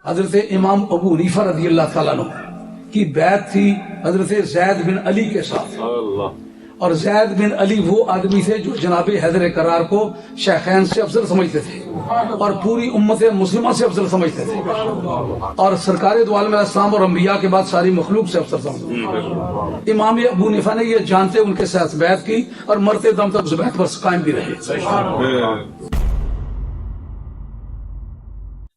حضرت امام ابو حنیفہ رضی اللہ تعالیٰ عنہ کی بیعت تھی حضرت زید بن علی کے ساتھ، اور زید بن علی وہ آدمی تھے جو جناب حیدر کرار کو شیخین سے افضل سمجھتے تھے اور پوری امت مسلمہ سے افضل سمجھتے تھے، اور سرکار دو عالم علیہ السلام اور انبیاء کے بعد ساری مخلوق سے افضل سمجھتے تھے۔ امام ابو حنیفہ نے یہ جانتے ان کے ساتھ بیعت کی اور مرتے دم تک اس بیعت پر قائم بھی رہے۔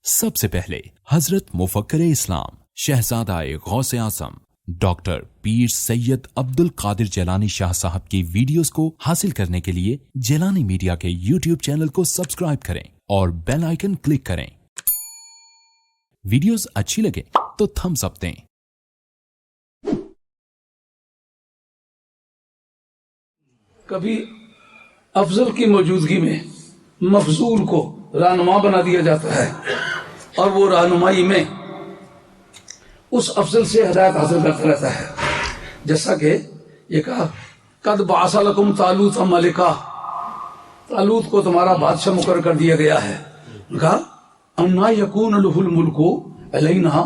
سب سے پہلے حضرت مفکر اسلام شہزادہ غوث اعظم ڈاکٹر پیر سید عبد القادر جیلانی شاہ صاحب کی ویڈیوز کو حاصل کرنے کے لیے جیلانی میڈیا کے یوٹیوب چینل کو سبسکرائب کریں اور بیل آئیکن کلک کریں۔ ویڈیوز اچھی لگے تو تھمز اپ دیں۔ کبھی افضل کی موجودگی میں مفضول کو رہنما بنا دیا جاتا ہے اور وہ رہنمائی میں اس افضل سے ہدایت حاصل کرتا رہتا ہے، جیسا کہ یہ کہا قد بعث لکم طالوت ملکا، طالوت کو تمہارا بادشاہ مقرر کر دیا گیا ہے۔ کہا انا یکون له الملک علینا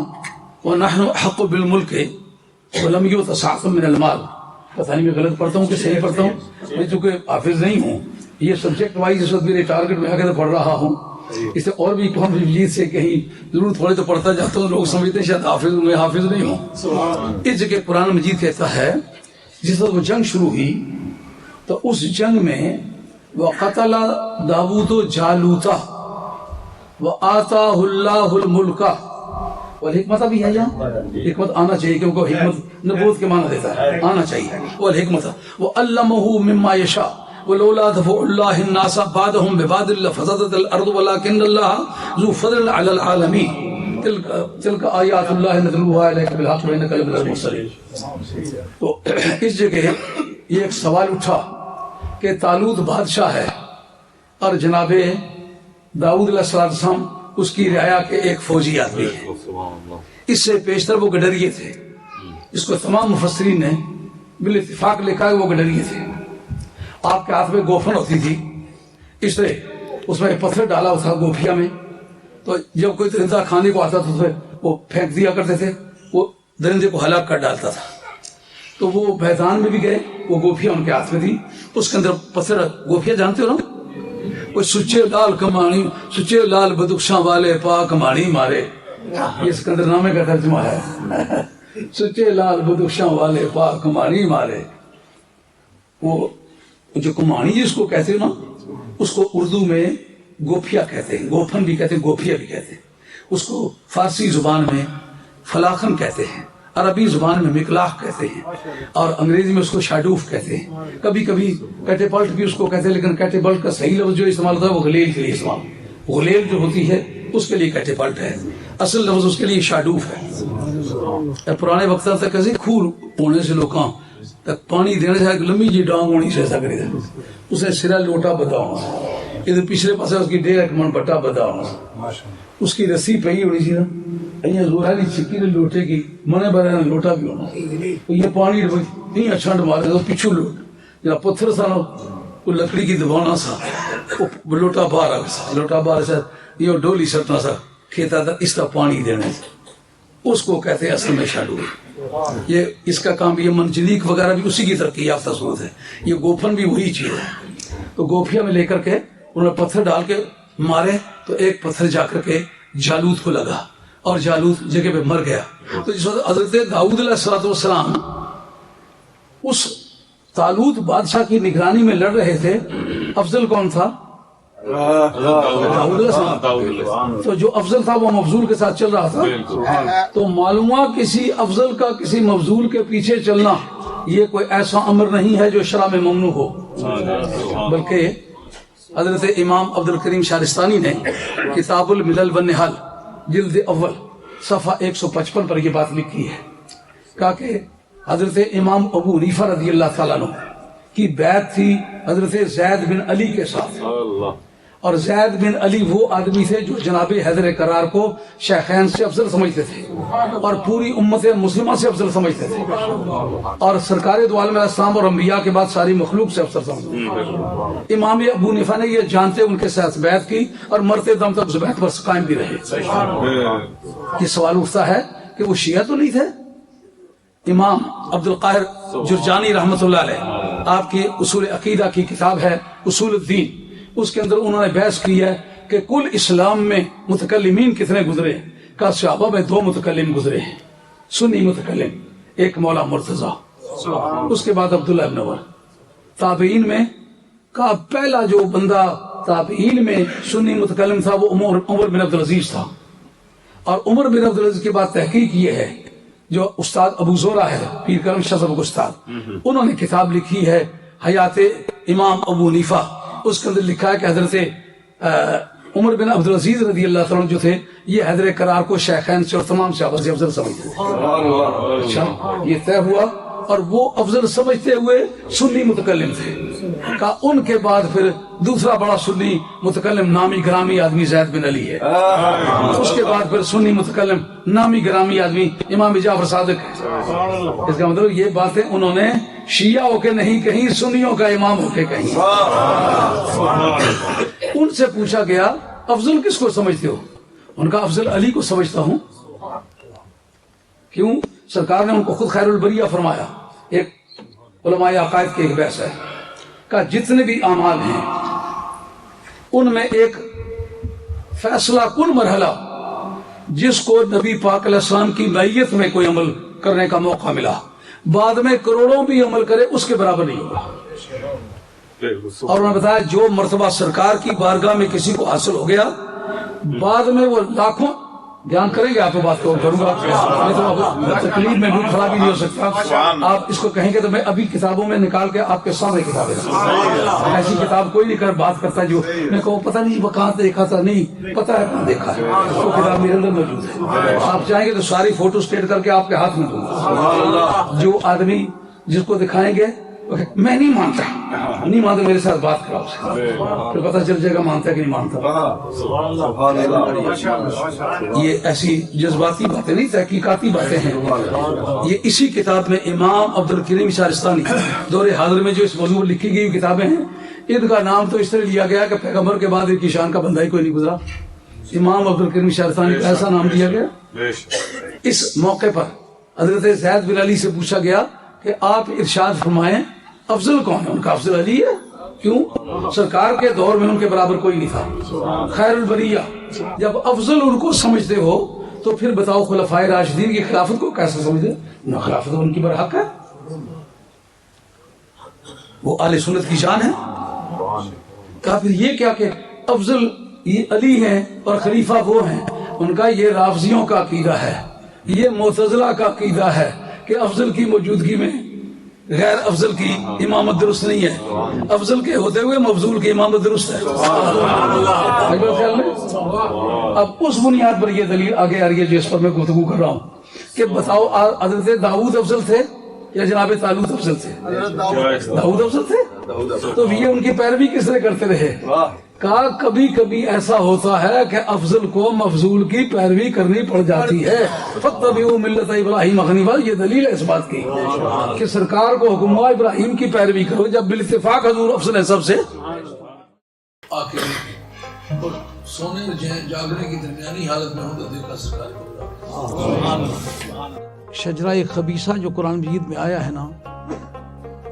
ونحن احق بالملک ولم یؤت سعۃ من المال۔ پتہ نہیں میں غلط پڑھتا ہوں کہ صحیح پڑھتا ہوں، میں چونکہ حافظ نہیں ہوں، یہ سبجیکٹ وائز اس وقت میرے ٹارگٹ میں آ کے پڑھ رہا ہوں، اس سے اور بھی قرآن مجید سے کہیں ضرور تھوڑے تو پڑھتا جاتا ہوں، لوگ سمجھتے ہیں شاید حافظ ہوں، میں حافظ نہیں ہوں۔ اس جگہ قرآن مجید کہتا ہے جس وقت وہ جنگ شروع ہوئی تو اس جنگ میں وَقَتَلَ داؤد جالوت وَآتَاهُ اللَّهُ الْمُلْكَ، والحکمت بھی ہے یہاں، حکمت آنا چاہیے کیونکہ حکمت نبوت کے معنی دیتا ہے، آنا چاہیے، والحکمت وَعَلَّمَهُ مِمَّا يَشَاءُ ولولا دفع الله الناس بعضهم ببعض لفسدت الارض ولكن الله ذو فضل على العالمين تلك آیات اللہ نتلوها علیک بالحق وانک لمن المرسلین۔ تو اس جگہ یہ ایک سوال اٹھا کہ طالوت بادشاہ ہے اور جناب داؤد علیہ السلام اس کی رعایا کے ایک فوجی آدمی ہے، اس سے پیشتر وہ گڈریے تھے، اس کو تمام مفسرین نے بالاتفاق لکھا ہے وہ گڈریے تھے۔ آپ کے ہاتھ میں گوفن ہوتی تھی، اس طرح اس میں پتھر ڈالا تھا گوفیا میں، تو جب کوئی درندہ کھانے کو آتا تھا تو وہ پھینک دیا کرتے تھے، وہ درندے کو ہلاک کر ڈالتا تھا۔ تو وہ میدان میں بھی گئے، وہ گوفیا ان کے ہاتھ میں تھی، اس کے اندر پتھر، گوفیا جانتے ہو نا، کوئی سچے لال کمانی سچے لال بدخشاں والے پاک مانی مارے، یہ سکندر نامے کا ترجمہ ہے، سچے لال بدخشاں والے پاک مانی مارے۔ وہ جو کمانی جس کو کہتے ہیں نا، اس کو اردو میں گوفیا کہتے ہیں، گوفن بھی کہتے ہیں، گوفیا بھی کہتے ہیں، اس کو فارسی زبان میں فلاخن کہتے ہیں، عربی زبان میں مکلاح کہتے ہیں، اور انگریزی میں اس کو شاڈوف کہتے ہیں، کبھی کبھی کیٹیپلٹ بھی اس کو کہتے ہیں، لیکن کیٹیپلٹ کا صحیح لفظ جو استعمال ہوتا ہے وہ غلیل کے لیے استعمال، غلیل جو ہوتی ہے اس کے لیے کیٹیپلٹ ہے، اصل لفظ اس کے لیے شاڈوف ہے۔ پرانے وقت تک ایسے کھور ہونے سے لوکاں تک پانی دینے سے ایک لمبی جی ڈانگ ہونی سے ایسا کرے، اسے سرا لوٹا بدا ہونا، ادھر پچھلے پاسے اس کی ڈیر ایک من بٹا بدا ہونا، اس کی رسی پہی ہونی سی نا، یہ زورا نہیں چکی نے لوٹے کی منے بڑے نے لوٹا بھی ہونا، یہ پانی نہیں اچھا مارے تو پیچھو لوٹ جب پتھر سا وہ لکڑی کی دبانا سا، وہ لوٹا باہر آ سا، لوٹا باہر سے یہ ڈولی سٹنا سا کھیتا تھا، اس کا پانی دینے سے اس کو کہتے ہیں اصل میں شاڈو۔ یہ اس کا کام یہ منجنیق وغیرہ بھی اسی کی ترقی یافتہ صورت ہے، یہ گوفن بھی وہی چیز ہے۔ تو گوفیا میں لے کر کے انہوں نے پتھر ڈال کے مارے تو ایک پتھر جا کر کے جالوت کو لگا اور جالوت جگہ پہ مر گیا۔ تو جس وقت حضرت داؤد علیہ السلام اس طالوت بادشاہ کی نگرانی میں لڑ رہے تھے، افضل کون تھا؟ داؤد علیہ السلام۔ تو جو افضل تھا وہ مفضول کے ساتھ چل رہا تھا، تو معلوم ہوا کسی افضل کا کسی مفضول کے پیچھے چلنا یہ کوئی ایسا امر نہیں ہے جو شرع میں ممنوع ہو، بلکہ حضرت امام عبد الکریم شارستانی نے کتاب الملل والنحل جلد اول صفحہ 155 پر یہ بات لکھی ہے، کہا کہ حضرت امام ابو حنیفہ رضی اللہ تعالیٰ عنہ کی بیعت تھی حضرت زید بن علی کے ساتھ، اور زید بن علی وہ آدمی تھے جو جناب حیدر کرار کو شیخین سے افضل سمجھتے تھے اور پوری امت مسلمہ سے افضل سمجھتے تھے، اور سرکار دو عالم علیہ السلام اور انبیاء کے بعد ساری مخلوق سے افضل سمجھتے تھے۔ امام ابو حنیفہ نے یہ جانتے ان کے ساتھ بیعت کی اور مرتے دم تک اس بیعت پر قائم بھی رہے۔ یہ سوال اٹھتا ہے کہ وہ شیعہ تو نہیں تھے؟ امام عبد القاہر جرجانی رحمۃ اللہ علیہ، آپ کی اصول عقیدہ کی کتاب ہے اصول الدین، اس کے اندر انہوں نے بحث کی ہے کہ کل اسلام میں متکلمین کتنے گزرے ہیں؟ کہا صحابہ میں 2 متکلم گزرے ہیں، سنی متکلم، ایک مولا مرتضیٰ، اس کے بعد عبداللہ ابن عمر۔ تابعین میں کہا پہلا جو بندہ تابعین میں سنی متکلم تھا وہ عمر بن عبدالعزیز تھا، اور عمر بن عبدالعزیز کے بعد تحقیق یہ ہے جو استاد ابو زورہ ہے، پیر کرم شاہ صاحب استاد، انہوں نے کتاب لکھی ہے حیات امام ابو حنیفہ، اس کے اندر لکھا ہے کہ حضرت عمر بن عبدالعزیز رضی اللہ تعالیٰ جو تھے یہ حیدر کرار کو شیخین سے اور تمام صحابہ سے افضل سمجھتے تھے۔ اچھا، یہ طے ہوا، اور وہ افضل سمجھتے ہوئے سنی متکلم تھے۔ کہا ان کے بعد پھر دوسرا بڑا سنی متکلم نامی گرامی آدمی زید بن علی ہے، اس کے بعد پھر سنی متکلم نامی گرامی آدمی امام جعفر صادق ہے۔ اس کا مطلب یہ باتیں انہوں نے شیعہ ہو کے نہیں کہیں، سنیوں کا امام ہو کے کہیں۔ ان سے پوچھا گیا افضل کس کو سمجھتے ہو؟ ان کا افضل علی کو سمجھتا ہوں۔ کیوں؟ سرکار نے ان کو خود خیر البریہ فرمایا۔ ایک علماء عقائد کی ایک بحث ہے، کہ جتنے بھی اعمال ہیں ان میں ایک فیصلہ کن مرحلہ جس کو نبی پاک علیہ السلام کی معیت میں کوئی عمل کرنے کا موقع ملا، بعد میں کروڑوں بھی عمل کرے اس کے برابر نہیں ہوگا۔ اور انہوں نے بتایا جو مرتبہ سرکار کی بارگاہ میں کسی کو حاصل ہو گیا، بعد میں وہ لاکھوں دھیان کریں گے، آپ کو بات کو کروں گا، تکلیف میں بھی خرابی نہیں ہو سکتا۔ آپ اس کو کہیں گے تو میں ابھی کتابوں میں نکال کے آپ کے سامنے کتابیں ایسی کتاب کوئی نہیں کر بات کرتا جو میں کہوں پتہ نہیں وہ کہاں دیکھا تھا، نہیں پتہ ہے کہاں دیکھا ہے، وہ کتاب میرے اندر موجود ہے۔ آپ چاہیں گے تو ساری فوٹو اسٹیٹ کر کے آپ کے ہاتھ میں دوں گا۔ جو آدمی جس کو دکھائیں گے میں نہیں مانتا، نہیں مانتا، میرے ساتھ بات کراؤ سے، پھر پتہ چل جائے گا مانتا ہے کہ نہیں مانتا۔ یہ ایسی جذباتی باتیں نہیں، تحقیقاتی باتیں ہیں۔ یہ اسی کتاب میں امام عبد الکریم شارستانی دور حاضر میں جو اس موضوع پر لکھی گئی کتابیں ہیں، ان کا نام تو اس طرح لیا گیا کہ پیغمبر کے بعد ان کی شان کا بندہ ہی کوئی نہیں گزرا۔ امام عبد الکریم شارستانی کو ایسا نام دیا گیا۔ اس موقع پر حضرت زید بن علی سے پوچھا گیا کہ آپ ارشاد فرمائیں افضل کون ہے؟ ان کا افضل علی ہے۔ کیوں؟ سرکار کے دور میں ان کے برابر کوئی نہیں تھا، خیر البریہ۔ جب افضل ان کو سمجھتے ہو تو پھر بتاؤ خلفائے راشدین کی خلافت کو کیسے سمجھتے؟ نہ خلافت ان کی برحق ہے، وہ اہل سنت کی شان ہے۔ کہا پھر یہ کیا کہ افضل یہ علی ہیں اور خلیفہ وہ ہیں؟ ان کا یہ رافضیوں کا عقیدہ ہے، یہ معتزلہ کا عقیدہ ہے کہ افضل کی موجودگی میں غیر افضل کی امامت درست نہیں ہے، افضل کے ہوتے ہوئے مفضول کی امامت درست ہے۔ اب اس بنیاد پر یہ دلیل آگے آ رہی ہے جس پر میں گفتگو کر رہا ہوں کہ بتاؤ حضرت داؤد افضل تھے یا جناب طالوت افضل تھے؟ داؤد افضل تھے، تو یہ ان کی پیروی کس طرح کرتے رہے؟ کہا کبھی کبھی ایسا ہوتا ہے کہ افضل کو مفضول کی پیروی کرنی پڑ جاتی ہے۔ فاتبعوا ملت ابراہیم حنیفا، یہ دلیل ہے اس بات کی کہ سرکار کو حکم ہوا ابراہیم کی پیروی کرو، جب بالاتفاق حضور افضل ہے سب سے۔ سونے جاگنے کی درمیانی حالت میں ہوں تو دیکھا سرکار شجرہ خبیثہ جو قرآن مجید میں آیا ہے نا،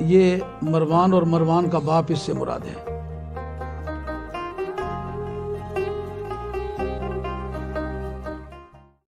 یہ مروان اور مروان کا باپ اس سے مراد ہے۔